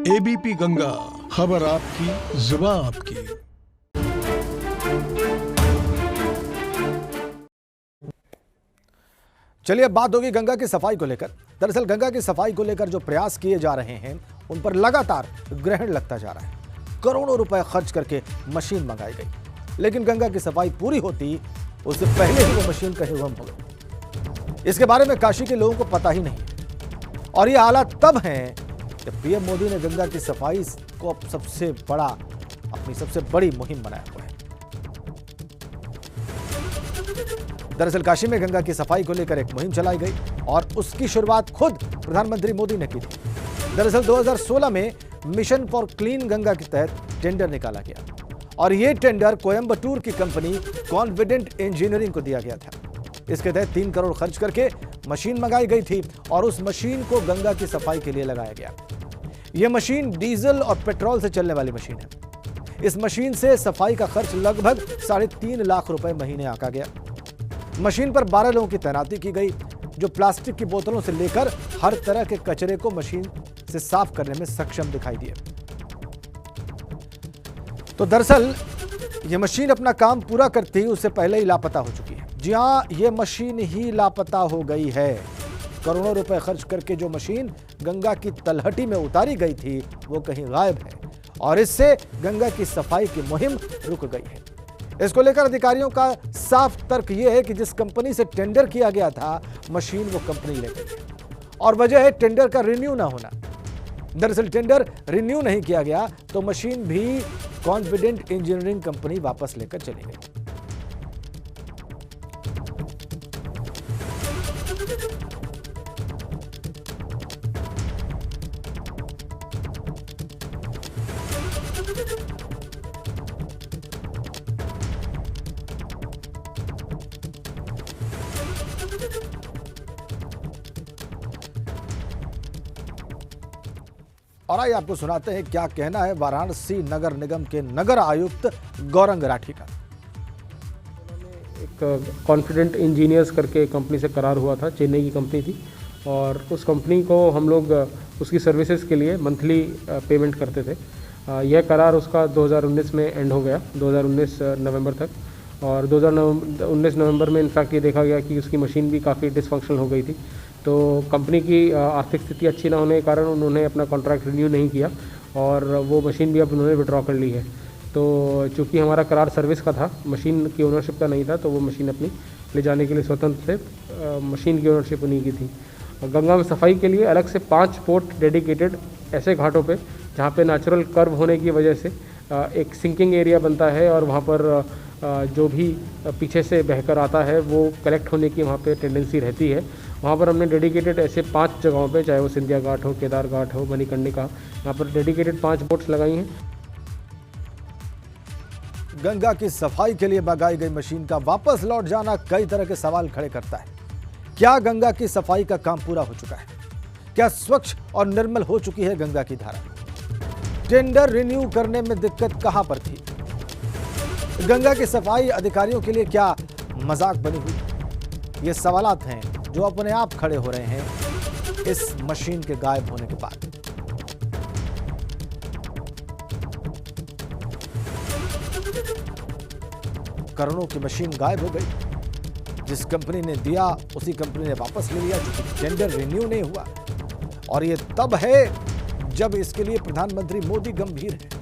ABP Ganga, खबर आपकी, जुबान आपकी। चलिए अब बात होगी गंगा की सफाई को लेकर। दरअसल गंगा की सफाई को लेकर जो प्रयास किए जा रहे हैं उन पर लगातार ग्रहण लगता जा रहा है। करोड़ों रुपए खर्च करके मशीन मंगाई गई, लेकिन गंगा की सफाई पूरी होती उससे पहले ही वो मशीन कहीं गुम हो गई। इसके बारे में काशी के लोगों को पता ही नहीं है और ये हालात तब हैं जब पीएम मोदी ने गंगा की सफाई को अपनी सबसे बड़ी मुहिम बनाया हुआ है। दरअसल काशी में गंगा की सफाई को लेकर एक मुहिम चलाई गई और उसकी शुरुआत खुद प्रधानमंत्री मोदी ने की थी। दरअसल 2016 में मिशन फॉर क्लीन गंगा के तहत टेंडर निकाला गया और यह टेंडर कोयंबटूर की कंपनी कॉन्फिडेंट इंजीनियरिंग को दिया गया था। इसके तहत 3 करोड़ खर्च करके मशीन मंगाई गई थी और उस मशीन को गंगा की सफाई के लिए लगाया गया। यह मशीन डीजल और पेट्रोल से चलने वाली मशीन है। इस मशीन से सफाई का खर्च लगभग 3.5 लाख रुपए महीने आका गया। मशीन पर 12 लोगों की तैनाती की गई जो प्लास्टिक की बोतलों से लेकर हर तरह के कचरे को मशीन से साफ करने में सक्षम दिखाई दिए। तो दरअसल यह मशीन अपना काम पूरा करती उससे पहले ही लापता हो चुकी है। जी हां, यह मशीन ही लापता हो गई है। करोड़ों रुपए खर्च करके जो मशीन गंगा की तलहटी में उतारी गई थी वो कहीं गायब है और इससे गंगा की सफाई की मुहिम रुक गई है। इसको लेकर अधिकारियों का साफ तर्क यह है कि जिस कंपनी से टेंडर किया गया था मशीन वो कंपनी ले गई है और वजह है टेंडर का रिन्यू ना होना। दरअसल टेंडर रिन्यू नहीं किया गया तो मशीन भी कॉन्फिडेंट इंजीनियरिंग कंपनी वापस लेकर चली गई। और आइए आपको सुनाते हैं क्या कहना है वाराणसी नगर निगम के नगर आयुक्त गौरंग राठी का। एक कॉन्फिडेंट इंजीनियर्स करके कंपनी से करार हुआ था, चेन्नई की कंपनी थी और उस कंपनी को हम लोग उसकी सर्विसेज के लिए मंथली पेमेंट करते थे। यह करार उसका 2019 में एंड हो गया, 2019 नवंबर तक। और 2019 नवंबर में इनफैक्ट ये देखा गया कि उसकी मशीन भी काफ़ी डिसफंक्शनल हो गई थी। तो कंपनी की आर्थिक स्थिति अच्छी ना होने के कारण उन्होंने अपना कॉन्ट्रैक्ट रिन्यू नहीं किया और वो मशीन भी अब उन्होंने विड्रॉ कर ली है। तो चूँकि हमारा करार सर्विस का था, मशीन की ओनरशिप का नहीं था, तो वो मशीन अपनी ले जाने के लिए स्वतंत्र थे। मशीन की ओनरशिप उन्हीं की थी। गंगा में सफाई के लिए अलग से 5 पोर्ट डेडिकेटेड ऐसे घाटों पे जहाँ पे नेचुरल कर्व होने की वजह से एक सिंकिंग एरिया बनता है और वहाँ पर जो भी पीछे से बहकर आता है वो कलेक्ट होने की वहाँ पे टेंडेंसी रहती है। वहाँ पर हमने डेडिकेटेड ऐसे 5 जगहों पे, चाहे वो सिंधिया घाट हो, केदार घाट हो, मणिकर्णिका, यहाँ पर डेडिकेटेड 5 बोट्स लगाई हैं। गंगा की सफाई के लिए मंगाई गई मशीन का वापस लौट जाना कई तरह के सवाल खड़े करता है। क्या गंगा की सफाई का काम पूरा हो चुका है? क्या स्वच्छ और निर्मल हो चुकी है गंगा की धारा? टेंडर रिन्यू करने में दिक्कत कहां पर थी? गंगा की सफाई अधिकारियों के लिए क्या मजाक बनी हुई? ये सवालात हैं जो अपने आप खड़े हो रहे हैं इस मशीन के गायब होने के बाद। करोड़ों की मशीन गायब हो गई। जिस कंपनी ने दिया उसी कंपनी ने वापस ले लिया क्योंकि टेंडर रिन्यू नहीं हुआ। और ये तब है जब इसके लिए प्रधानमंत्री मोदी गंभीर है।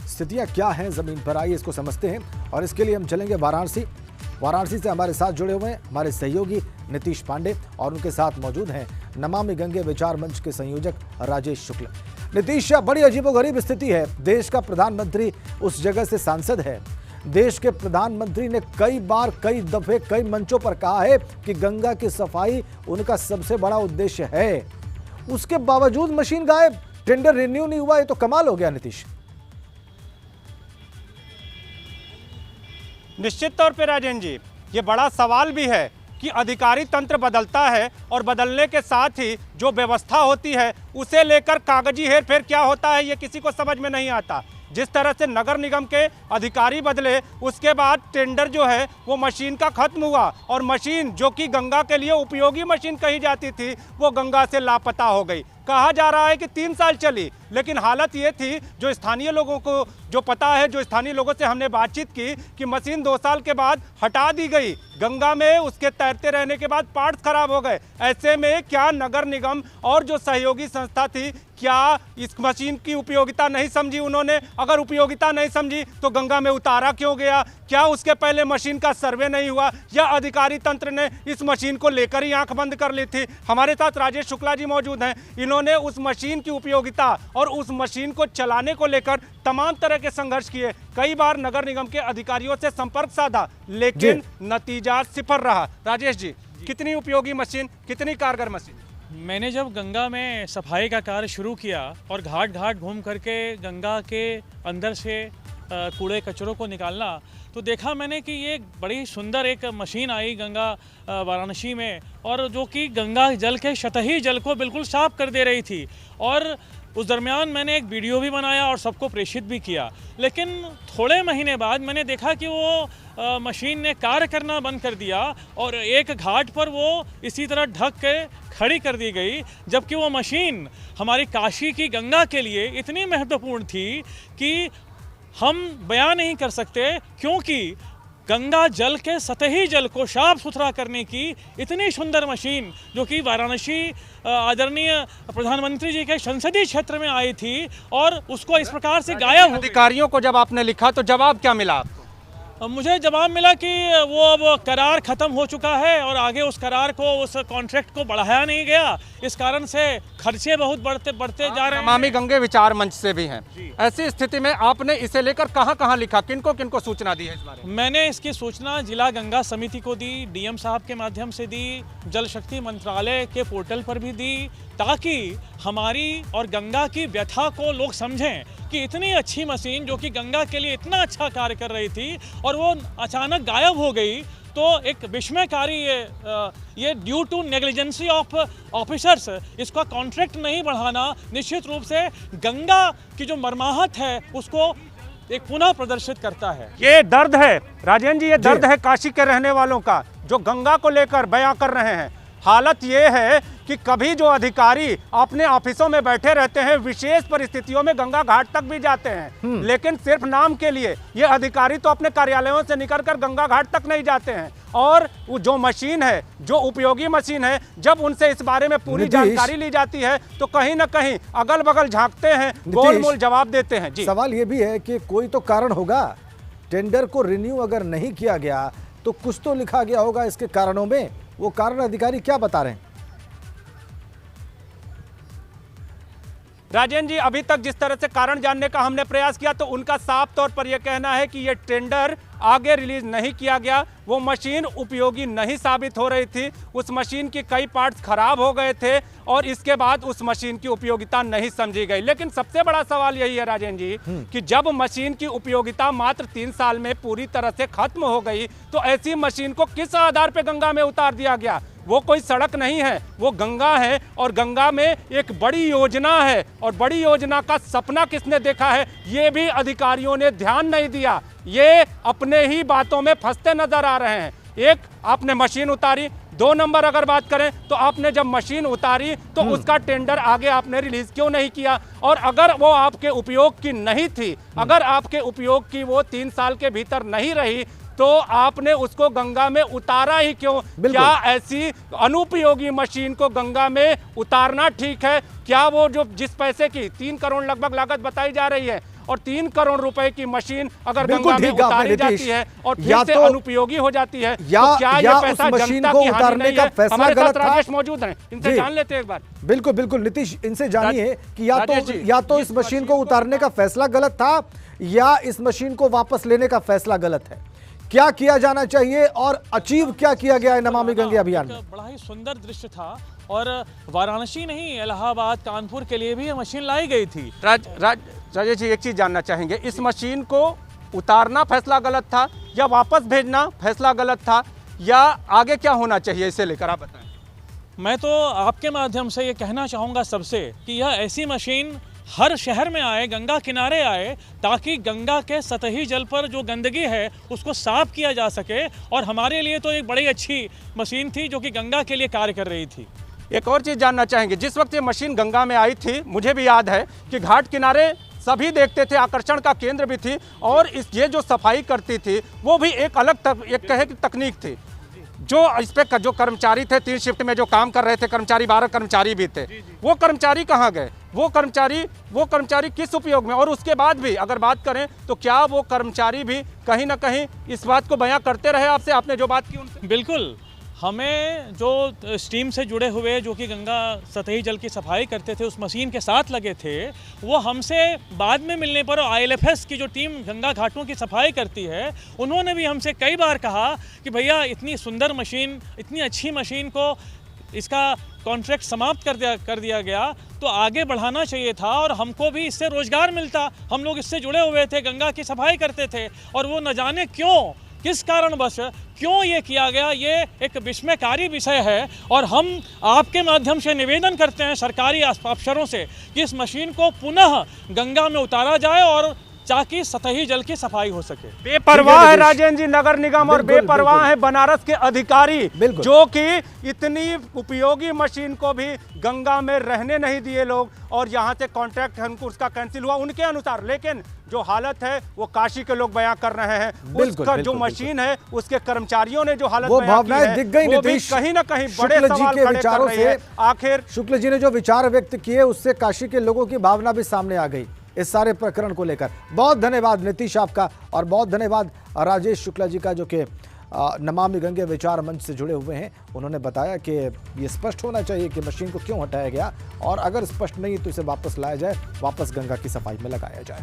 स्थितियां क्या हैं जमीन पर, आइए इसको समझते हैं और इसके लिए हम चलेंगे वाराणसी से हमारे साथ जुड़े हुए हैं हमारे सहयोगी नीतीश पांडे और उनके साथ मौजूद हैं नमामि गंगे विचार मंच के संयोजक राजेश शुक्ल। नीतीश, बड़ी अजीबोगरीब स्थिति है। देश का प्रधानमंत्री उस जगह से सांसद है। देश के प्रधानमंत्री ने कई बार, कई दफे, कई मंचों पर कहा है कि गंगा की सफाई उनका सबसे बड़ा उद्देश्य है। उसके बावजूद मशीन गायब, टेंडर रिन्यू नहीं हुआ। ये तो कमाल हो गया नीतीश। निश्चित तौर पे राजेंद्र जी, ये बड़ा सवाल भी है कि अधिकारी तंत्र बदलता है और बदलने के साथ ही जो व्यवस्था होती है उसे लेकर कागजी हेरफेर क्या होता है ये किसी को समझ में नहीं आता। जिस तरह से नगर निगम के अधिकारी बदले, उसके बाद टेंडर जो है वो मशीन का खत्म हुआ और मशीन जो कि गंगा के लिए उपयोगी मशीन कही जाती थी वो गंगा से लापता हो गई। कहा जा रहा है कि 3 साल चली, लेकिन हालत ये थी, जो स्थानीय लोगों को जो पता है, जो स्थानीय लोगों से हमने बातचीत की, कि मशीन 2 साल के बाद हटा दी गई गंगा में। उसके तैरते रहने के बाद पार्ट्स खराब हो गए। ऐसे में क्या नगर निगम और जो सहयोगी संस्था थी, क्या इस मशीन की उपयोगिता नहीं समझी उन्होंने? अगर उपयोगिता नहीं समझी तो गंगा में उतारा क्यों गया? क्या उसके पहले मशीन का सर्वे नहीं हुआ, या अधिकारी तंत्र ने इस मशीन को लेकर ही आंख बंद कर ली थी? हमारे साथ राजेश शुक्ला जी मौजूद हैं। इन्होंने उस मशीन की उपयोगिता और उस मशीन को चलाने को लेकर तमाम तरह के संघर्ष किए। कई बार नगर निगम के अधिकारियों से संपर्क साधा, लेकिन नतीजा सिफर रहा। राजेश जी, कितनी उपयोगी मशीन, कितनी कारगर मशीन? मैंने जब गंगा में सफाई का कार्य शुरू किया और घाट घाट घूम करके गंगा के अंदर से कूड़े कचरों को निकालना, तो देखा मैंने कि ये बड़ी सुंदर एक मशीन आई गंगा वाराणसी में, और जो कि गंगा जल के सतही जल को बिल्कुल साफ कर दे रही थी। और उस दरमियान मैंने एक वीडियो भी बनाया और सबको प्रेषित भी किया। लेकिन थोड़े महीने बाद मैंने देखा कि वो मशीन ने कार्य करना बंद कर दिया और एक घाट पर वो इसी तरह ढक के खड़ी कर दी गई, जबकि वो मशीन हमारी काशी की गंगा के लिए इतनी महत्वपूर्ण थी कि हम बयान नहीं कर सकते, क्योंकि गंगा जल के सतही जल को साफ सुथरा करने की इतनी सुंदर मशीन जो कि वाराणसी आदरणीय प्रधानमंत्री जी के संसदीय क्षेत्र में आई थी, और उसको इस प्रकार से गायब हो गई। अधिकारियों को जब आपने लिखा तो जवाब क्या मिला आपको? मुझे जवाब मिला कि वो अब करार ख़त्म हो चुका है और आगे उस करार को, उस कॉन्ट्रैक्ट को बढ़ाया नहीं गया। इस कारण से खर्चे बहुत बढ़ते जा रहे हैं। नमामि गंगे विचार मंच से भी हैं। ऐसी स्थिति में आपने इसे लेकर कहां लिखा, किनको सूचना दी है इस बारे में? मैंने इसकी सूचना जिला गंगा समिति को दी, डीएम साहब के माध्यम से दी, जल शक्ति मंत्रालय के पोर्टल पर भी दी, ताकि हमारी और गंगा की व्यथा को लोग समझें कि इतनी अच्छी मशीन जो कि गंगा के लिए इतना अच्छा कार्य कर रही थी और वो अचानक गायब हो गई, तो एक विस्मयकारी ये due to negligency of officers, इसका कॉन्ट्रैक्ट नहीं बढ़ाना निश्चित रूप से गंगा की जो मर्माहत है उसको एक पुनः प्रदर्शित करता है। ये दर्द है राजेंद्र जी, ये दर्द है काशी के रहने वालों का, जो गंगा को लेकर बयां कर रहे हैं। हालत ये है कि कभी जो अधिकारी अपने ऑफिसों में बैठे रहते हैं, विशेष परिस्थितियों में गंगा घाट तक भी जाते हैं, लेकिन सिर्फ नाम के लिए ये अधिकारी तो अपने कार्यालयों से निकलकर गंगा घाट तक नहीं जाते हैं। और वो जो मशीन है, जो उपयोगी मशीन है, जब उनसे इस बारे में पूरी जानकारी ली जाती है तो कहीं ना कहीं अगल बगल झांकते हैं, गोलमोल जवाब देते हैं। जी, सवाल ये भी है कि कोई तो कारण होगा। टेंडर को रिन्यू अगर नहीं किया गया तो कुछ तो लिखा गया होगा इसके कारणों में। वो कारण अधिकारी क्या बता रहे हैं? राजेंद्र जी, अभी तक जिस तरह से कारण जानने का हमने प्रयास किया तो उनका साफ तौर पर यह कहना है कि यह टेंडर आगे रिलीज नहीं किया गया। वो मशीन उपयोगी नहीं साबित हो रही थी, उस मशीन के कई पार्ट्स खराब हो गए थे और इसके बाद उस मशीन की उपयोगिता नहीं समझी गई। लेकिन सबसे बड़ा सवाल यही है राजेंद्र जी कि जब मशीन की उपयोगिता मात्र 3 साल में पूरी तरह से खत्म हो गई तो ऐसी मशीन को किस आधार पर गंगा में उतार दिया गया? वो कोई सड़क नहीं है, वो गंगा है, और गंगा में एक बड़ी योजना है, और बड़ी योजना का सपना किसने देखा है ये भी अधिकारियों ने ध्यान नहीं दिया। ये अपने ही बातों में फंसते नजर आ रहे हैं। एक, आपने मशीन उतारी, 2 नंबर अगर बात करें तो आपने जब मशीन उतारी तो उसका टेंडर आगे आपने रिलीज क्यों नहीं किया? और अगर वो आपके उपयोग की नहीं थी, अगर आपके उपयोग की वो 3 साल के भीतर नहीं रही, तो आपने उसको गंगा में उतारा ही क्यों? क्या ऐसी अनुपयोगी मशीन को गंगा में उतारना ठीक है? क्या वो जो जिस पैसे की 3 करोड़ लगभग लागत बताई जा रही है, और 3 करोड़ रुपए की मशीन अगर गंगा में उतारी जाती है और फिर से अनुपयोगी हो जाती है, तो क्या ये पैसा जनता की हानि नहीं है? हमारे साथ राजेश मौजूद हैं, इनसे जान लेते हैं एक बार। बिल्कुल बिल्कुल नीतीश, इनसे जानिए कि या तो इस मशीन को उतारने का फैसला गलत था या इस मशीन को वापस लेने का फैसला गलत है। क्या किया जाना चाहिए और अचीव क्या किया गया है नमामि गंगे अभियान में? बड़ा ही सुंदर दृश्य था, और वाराणसी नहीं, इलाहाबाद, कानपुर के लिए भी ये मशीन लाई गई थी। राजेश जी, एक चीज जानना चाहेंगे, इस मशीन को उतारना फैसला गलत था या वापस भेजना फैसला गलत था, या आगे क्या होना चाहिए इसे लेकर आप बताएं? मैं तो आपके माध्यम से ये कहना चाहूँगा सबसे कि यह ऐसी मशीन हर शहर में आए, गंगा किनारे आए, ताकि गंगा के सतही जल पर जो गंदगी है उसको साफ किया जा सके। और हमारे लिए तो एक बड़ी अच्छी मशीन थी जो कि गंगा के लिए कार्य कर रही थी। एक और चीज़ जानना चाहेंगे, जिस वक्त ये मशीन गंगा में आई थी, मुझे भी याद है कि घाट किनारे सभी देखते थे, आकर्षण का केंद्र भी थी, और ये जो सफाई करती थी वो भी एक अलग एक कहे कि तकनीक थी। जो इस पे जो कर्मचारी थे, 3 शिफ्ट में जो काम कर रहे थे कर्मचारी, 12 कर्मचारी भी थे, वो कर्मचारी कहाँ गए? वो कर्मचारी किस उपयोग में? और उसके बाद भी अगर बात करें तो क्या वो कर्मचारी भी कहीं ना कहीं इस बात को बयां करते रहे आपसे, आपने जो बात की उनसे? बिल्कुल, हमें जो स्टीम से जुड़े हुए जो कि गंगा सतही जल की सफाई करते थे, उस मशीन के साथ लगे थे, वो हमसे बाद में मिलने पर ILFS की जो टीम गंगा घाटों की सफाई करती है, उन्होंने भी हमसे कई बार कहा कि भैया इतनी सुंदर मशीन, इतनी अच्छी मशीन को इसका कॉन्ट्रैक्ट समाप्त कर दिया गया तो आगे बढ़ाना चाहिए था और हमको भी इससे रोजगार मिलता। हम लोग इससे जुड़े हुए थे, गंगा की सफाई करते थे, और वो न जाने क्यों, किस कारणवश क्यों ये किया गया, ये एक विस्मयकारी विषय है। और हम आपके माध्यम से निवेदन करते हैं सरकारी अफसरों से कि इस मशीन को पुनः गंगा में उतारा जाए और ताकि सतही जल की सफाई हो सके। बेपरवाह है राजेंद्र जी नगर निगम, और बेपरवाह है बनारस के अधिकारी, जो कि इतनी उपयोगी मशीन को भी गंगा में रहने नहीं दिए लोग, और यहाँ से कॉन्ट्रैक्ट हमको उसका कैंसिल हुआ उनके अनुसार। लेकिन जो हालत है वो काशी के लोग बयां कर रहे हैं, उसका जो मशीन है उसके कर्मचारियों ने जो हालत बयां की है, वो भी कहीं ना कहीं बड़े सवाल खड़े कर रही है। आखिर शुक्ल जी ने जो विचार व्यक्त किए उससे काशी के लोगों की भावना भी सामने आ गई इस सारे प्रकरण को लेकर। बहुत धन्यवाद नीतीश आपका, और बहुत धन्यवाद राजेश शुक्ला जी का, जो कि नमामि गंगे विचार मंच से जुड़े हुए हैं। उन्होंने बताया कि ये स्पष्ट होना चाहिए कि मशीन को क्यों हटाया गया, और अगर स्पष्ट नहीं तो इसे वापस लाया जाए, वापस गंगा की सफाई में लगाया जाए।